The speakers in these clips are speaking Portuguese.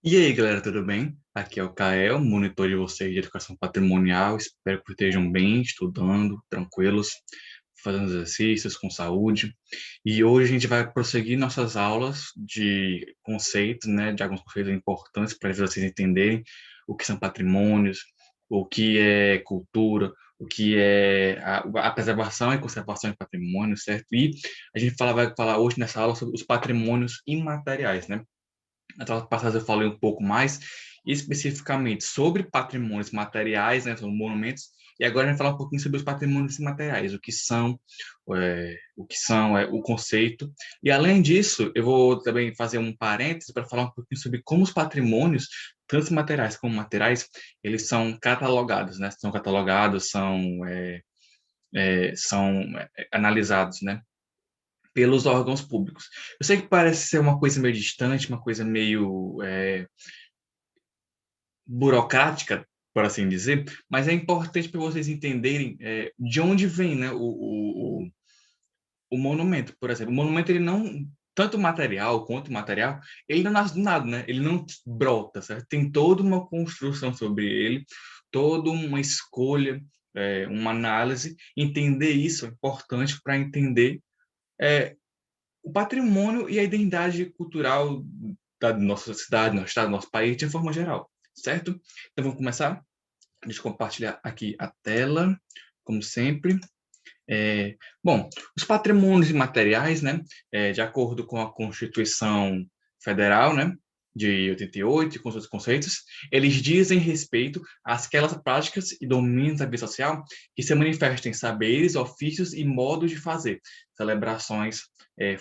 E aí, galera, tudo bem? Aqui é o Kael, monitor de vocês de educação patrimonial. Espero que estejam bem, estudando, tranquilos, fazendo exercícios com saúde. E hoje a gente vai prosseguir nossas aulas de conceitos, né, de alguns conceitos importantes para vocês entenderem o que são patrimônios, o que é cultura, o que é a preservação e conservação de patrimônio, certo? E a gente vai falar hoje nessa aula sobre os patrimônios imateriais, né? Na aula passada eu falei um pouco mais especificamente sobre patrimônios materiais, né, sobre monumentos, e agora a gente vai falar um pouquinho sobre os patrimônios imateriais, o que são, o conceito. E além disso, eu vou também fazer um parênteses para falar um pouquinho sobre como os patrimônios, tanto materiais como materiais, eles são catalogados, né? São catalogados, são analisados, né? Pelos órgãos públicos. Eu sei que parece ser uma coisa meio distante, uma coisa meio burocrática, por assim dizer, mas é importante para vocês entenderem de onde vem, né, o monumento, por exemplo. O monumento, ele não, tanto o material quanto o material, ele não nasce do nada, né? Ele não brota, certo? Tem toda uma construção sobre ele, toda uma escolha, uma análise. Entender isso é importante para entender é, o patrimônio e a identidade cultural da nossa cidade, nosso estado, nosso país, de forma geral, certo? Então, vamos começar? Deixa eu compartilhar aqui a tela, como sempre. Bom, os patrimônios imateriais, né, de acordo com a Constituição Federal, né, de 88, e com seus conceitos, eles dizem respeito àquelas práticas e domínios da vida social que se manifestam em saberes, ofícios e modos de fazer, celebrações,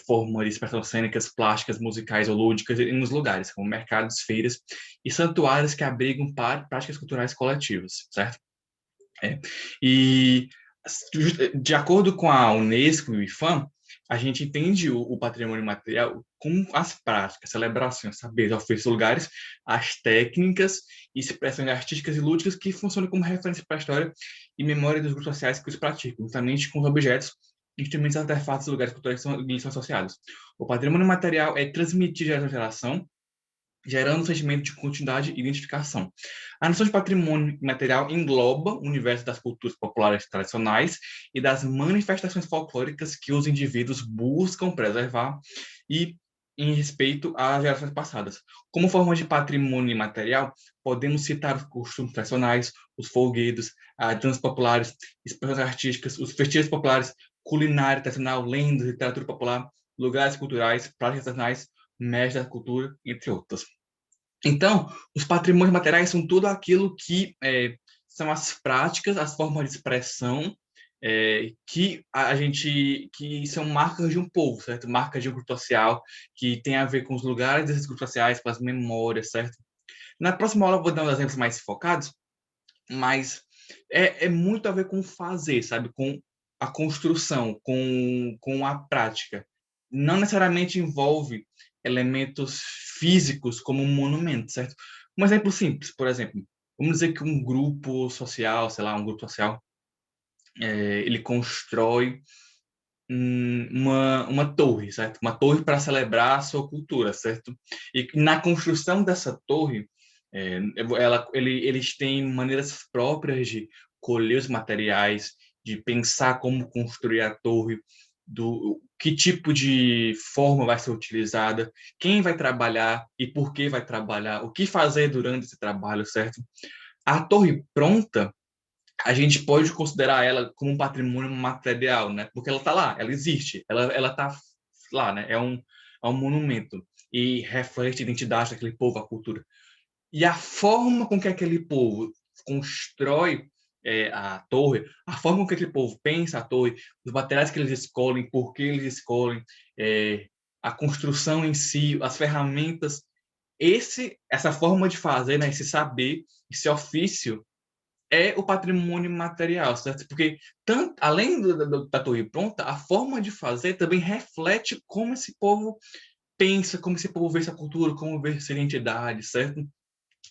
formas de expressão cênicas, plásticas, musicais ou lúdicas nos lugares, como mercados, feiras e santuários que abrigam práticas culturais coletivas, certo? É. E, de acordo com a Unesco e o IFAM, a gente entende o patrimônio material como as práticas, celebrações, saberes, ofícios, lugares, as técnicas e expressões artísticas e lúdicas que funcionam como referência para a história e memória dos grupos sociais que os praticam, juntamente com os objetos, instrumentos, artefatos e lugares culturais que lhes são associados. O patrimônio material é transmitido de geração em geração, gerando um sentimento de continuidade e identificação. A noção de patrimônio material engloba o universo das culturas populares tradicionais e das manifestações folclóricas que os indivíduos buscam preservar e em respeito às gerações passadas. Como forma de patrimônio imaterial, podemos citar os costumes tradicionais, os folguedos, as danças populares, expressões artísticas, os festivais populares, culinária tradicional, lendas, literatura popular, lugares culturais, práticas artesanais, mestres da cultura, entre outros. Então, os patrimônios materiais são tudo aquilo que são as práticas, as formas de expressão que são marcas de um povo, certo? Marcas de um grupo social, que tem a ver com os lugares desses grupos sociais, com as memórias, certo? Na próxima aula eu vou dar uns exemplos mais focados, mas é muito a ver com fazer, sabe? Com a construção, com a prática. Não necessariamente envolve elementos físicos como um monumento, certo? Um exemplo simples, por exemplo, vamos dizer que um grupo social, sei lá, um grupo social, ele constrói uma torre, certo? Uma torre para celebrar a sua cultura, certo? E na construção dessa torre, eles têm maneiras próprias de colher os materiais, de pensar como construir a torre, do que tipo de forma vai ser utilizada, quem vai trabalhar e por que vai trabalhar, o que fazer durante esse trabalho, certo? A torre pronta, a gente pode considerar ela como um patrimônio material, né? Porque ela está lá, ela existe, ela está lá, né? É um monumento e reflete a identidade daquele povo, a cultura. E a forma com que aquele povo constrói a torre, a forma com que aquele povo pensa a torre, os materiais que eles escolhem, por que eles escolhem, a construção em si, as ferramentas, essa forma de fazer, né? Esse saber, esse ofício é o patrimônio material, certo? Porque, tanto, além da torre pronta, a forma de fazer também reflete como esse povo pensa, como esse povo vê essa cultura, como vê essa identidade, certo?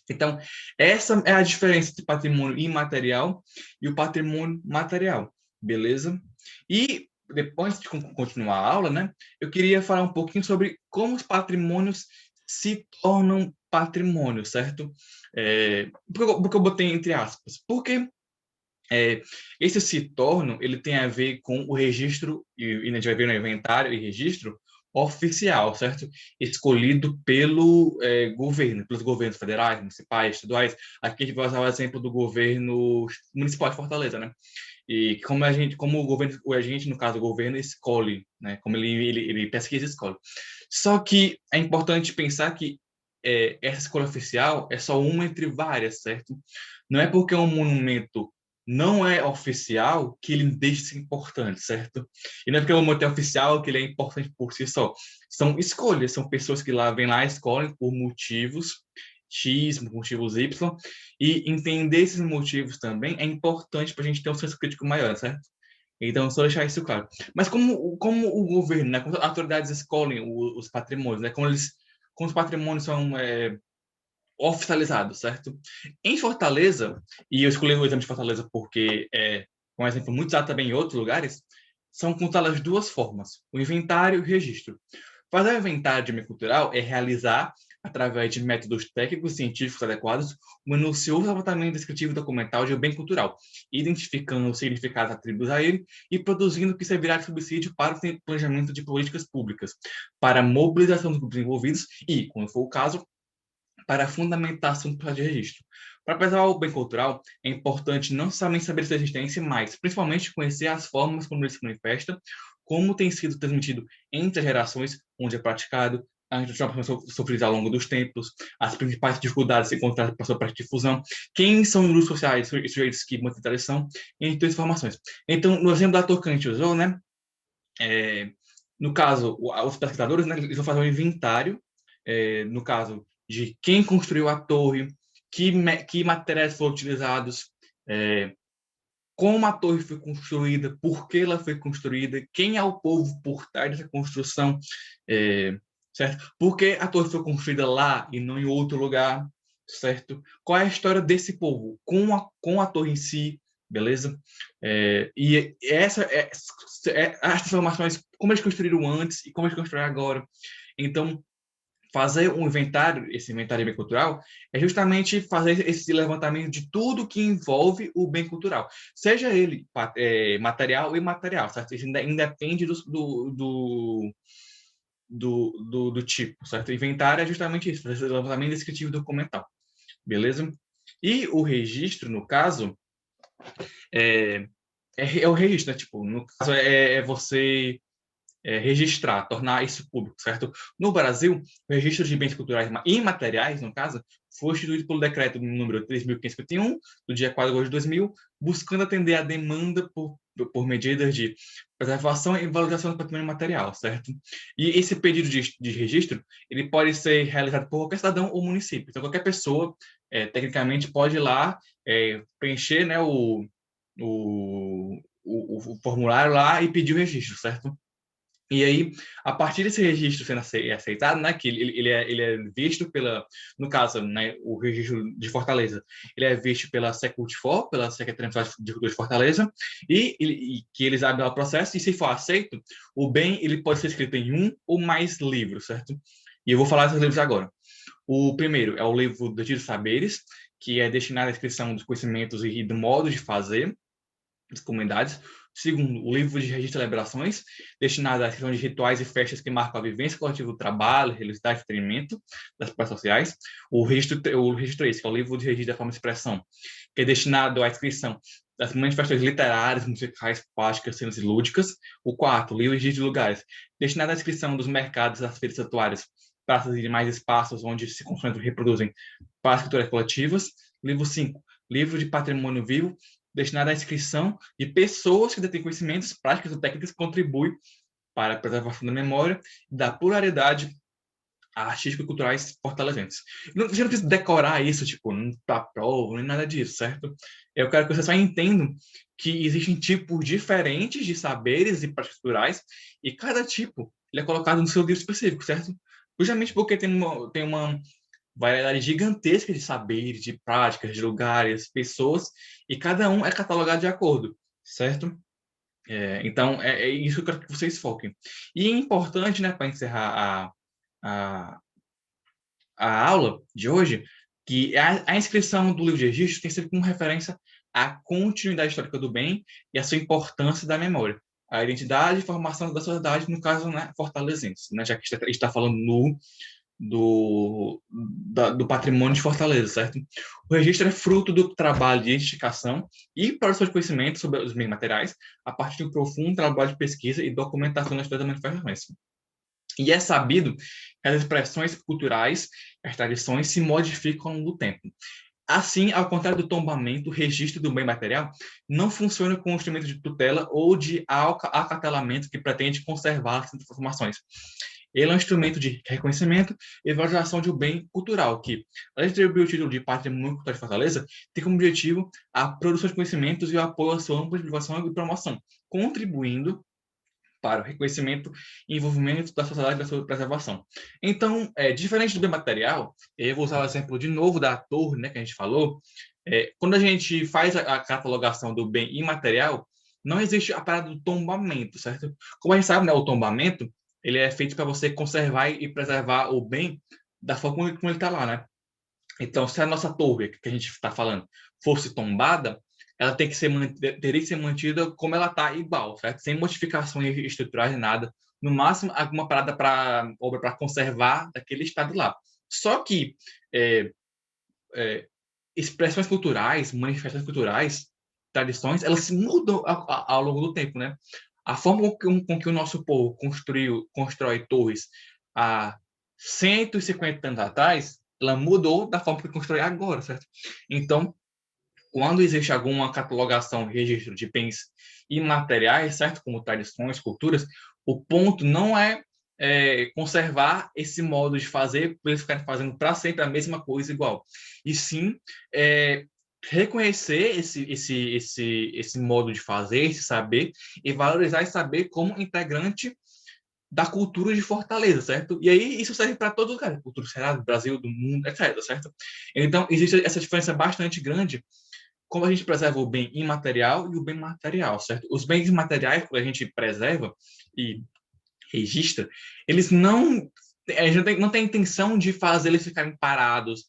Então, essa é a diferença entre patrimônio imaterial e o patrimônio material, beleza? E, depois de continuar a aula, né, eu queria falar um pouquinho sobre como os patrimônios se tornam patrimônio, certo? Por que eu botei entre aspas? Porque esse se tornam, ele tem a ver com o registro, e a gente vai ver no inventário e registro oficial, certo? Escolhido pelo governo, pelos governos federais, municipais, estaduais. Aqui a gente vai usar o exemplo do governo municipal de Fortaleza, né? E como o governo, o agente, no caso, o governo escolhe, né? Como ele pesquisa e escolhe. Só que é importante pensar que essa escolha oficial é só uma entre várias, certo? Não é porque um monumento não é oficial que ele deixa de ser importante, certo? E não é porque o monumento é oficial que ele é importante por si só. São escolhas, são pessoas que lá vêm lá, escolhem por motivos X, motivos Y, e entender esses motivos também é importante para a gente ter um senso crítico maior, certo? Então, só deixar isso claro. Mas como o governo, né, como as autoridades escolhem os patrimônios, né, como os patrimônios são oficializados, certo? Em Fortaleza, e eu escolhi o exemplo de Fortaleza porque é um exemplo muito usado também em outros lugares, são contadas as duas formas, o inventário e o registro. Fazer o inventário de bem cultural é realizar, através de métodos técnicos e científicos adequados, um minucioso levantamento descritivo e documental de um bem cultural, identificando os significados atribuídos a ele e produzindo o que servirá de subsídio para o planejamento de políticas públicas, para a mobilização dos grupos envolvidos e, quando for o caso, para a fundamentação do processo de registro. Para preservar o bem cultural, é importante não somente saber sua existência, mas principalmente conhecer as formas como ele se manifesta, como tem sido transmitido entre as gerações, onde é praticado, as transformações sofridas ao longo dos tempos, as principais dificuldades encontradas para sua prática de difusão, quem são os grupos sociais e sujeitos que mantêm tradição, entre outras informações. Então, no exemplo da ator que a gente usou, né, é, no caso, os pesquisadores, né, eles vão fazer um inventário, no caso, de quem construiu a torre, que materiais foram utilizados, como a torre foi construída, por que ela foi construída, quem é o povo por trás dessa construção, certo? Por que a torre foi construída lá e não em outro lugar, certo? Qual é a história desse povo com a torre em si, beleza? E essas informações, como eles construíram antes e como eles construíram agora. Então, fazer um inventário, esse inventário de bem cultural, é justamente fazer esse levantamento de tudo que envolve o bem cultural, seja ele material e imaterial, certo? Isso independe do tipo, certo? Inventário é justamente isso, fazer esse levantamento descritivo documental, beleza? E o registro, no caso, é, é o registro, né? Tipo, no caso, é você registrar, tornar isso público, certo? No Brasil, o registro de bens culturais imateriais, no caso, foi instituído pelo decreto número 3.551, do dia 4 de agosto de 2000, buscando atender à demanda por medidas de preservação e valorização do patrimônio material, certo? E esse pedido de registro, ele pode ser realizado por qualquer cidadão ou município. Então, qualquer pessoa, tecnicamente, pode ir lá preencher, né, o formulário lá e pedir o registro, certo? E aí, a partir desse registro sendo aceitado, né, que ele é visto no caso, né, o registro de Fortaleza, ele é visto pela Secult4, pela Secretaria de Cultura de Fortaleza, e que eles abrem o processo, e se for aceito, o bem ele pode ser escrito em um ou mais livros, certo? E eu vou falar desses livros agora. O primeiro é o livro dos Saberes, que é destinado à descrição dos conhecimentos e do modo de fazer, das comunidades. Segundo, o livro de registro de celebrações, destinado à questão de rituais e festas que marcam a vivência coletiva do trabalho, religiosidade e entretenimento das práticas sociais. O registro esse, que é o livro de registro da forma de expressão, que é destinado à inscrição das manifestações literárias, musicais, plásticas, cenas e lúdicas. O quarto, o livro de registro de lugares, destinado à inscrição dos mercados, das feiras atuárias, praças e demais espaços onde se concentram e reproduzem práticas culturais coletivas. Livro 5, livro de patrimônio vivo, destinado à inscrição de pessoas que detêm conhecimentos, práticas ou técnicas que contribuem para a preservação da memória e da pluralidade artística e culturais fortalecentes. Você não precisa decorar isso, tipo, para prova, nem nada disso, certo? Eu quero que vocês só entendam que existem tipos diferentes de saberes e práticas culturais e cada tipo ele é colocado no seu livro específico, certo? Justamente porque tem uma variedade gigantesca de saberes, de práticas, de lugares, pessoas, e cada um é catalogado de acordo, certo? Então, é isso que eu quero que vocês foquem. E é importante, né, para encerrar a a aula de hoje, que a inscrição do livro de registro tem sido como referência à continuidade histórica do bem e a sua importância da memória, a identidade e formação da sociedade, no caso, né, fortalezense, né, já que a gente está falando do patrimônio de Fortaleza, certo? O registro é fruto do trabalho de identificação e produção de conhecimento sobre os bens materiais a partir de um profundo trabalho de pesquisa e documentação da história da manifestação. E é sabido que as expressões culturais, as tradições se modificam ao longo do tempo. Assim, ao contrário do tombamento, o registro do bem material não funciona como um instrumento de tutela ou de acatelamento que pretende conservar as informações. Ele é um instrumento de reconhecimento e valorização de um bem cultural, que, além de atribuir o título de Patrimônio Cultural de Fortaleza, tem como objetivo a produção de conhecimentos e o apoio à sua ampla divulgação e promoção, contribuindo para o reconhecimento e envolvimento da sociedade da sua preservação. Então, diferente do bem material, eu vou usar o exemplo de novo da torre, né, que a gente falou, quando a gente faz a catalogação do bem imaterial, não existe a parada do tombamento, certo? Como a gente sabe, né, o tombamento, ele é feito para você conservar e preservar o bem da forma como ele está lá, né? Então, se a nossa torre, que a gente está falando, fosse tombada, ela tem que ser, teria que ser mantida como ela está, igual, certo? Sem modificações estruturais, nada. No máximo, alguma parada para obra para conservar daquele estado lá. Só que é, expressões culturais, manifestações culturais, tradições, elas se mudam ao longo do tempo, né? A forma com que o nosso povo constrói torres há 150 anos atrás, ela mudou da forma que constrói agora, certo? Então, quando existe alguma catalogação, registro de bens imateriais, certo? Como tradições, culturas, o ponto não conservar esse modo de fazer, para eles ficarem fazendo para sempre a mesma coisa igual. E sim é, reconhecer esse modo de fazer, esse saber, e valorizar esse saber como integrante da cultura de Fortaleza, certo? E aí isso serve para todos os lugares, cultura do Brasil, do mundo, etc, certo? Então, existe essa diferença bastante grande como a gente preserva o bem imaterial e o bem material, certo? Os bens materiais, quando a gente preserva e registra, eles não... A gente não tem intenção de fazer eles ficarem parados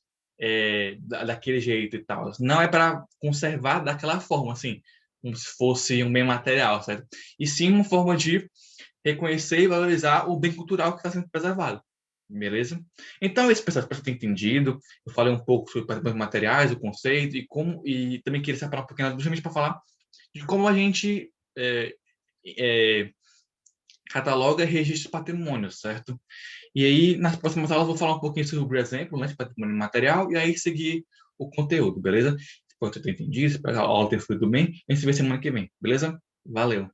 daquele jeito e tal. Não é para conservar daquela forma, assim, como se fosse um bem material, certo? E sim uma forma de reconhecer e valorizar o bem cultural que está sendo preservado. Beleza? Então, esse pessoal, espero ter entendido. Eu falei um pouco sobre os materiais, o conceito e como, e também queria separar um pouquinho justamente para falar de como a gente é, cataloga e registra patrimônio, certo? E aí, nas próximas aulas, eu vou falar um pouquinho sobre o exemplo, né, de patrimônio material, e aí seguir o conteúdo, beleza? Espero ter entendido, espero que a aula tenha fluído bem. A gente se vê semana que vem, beleza? Valeu!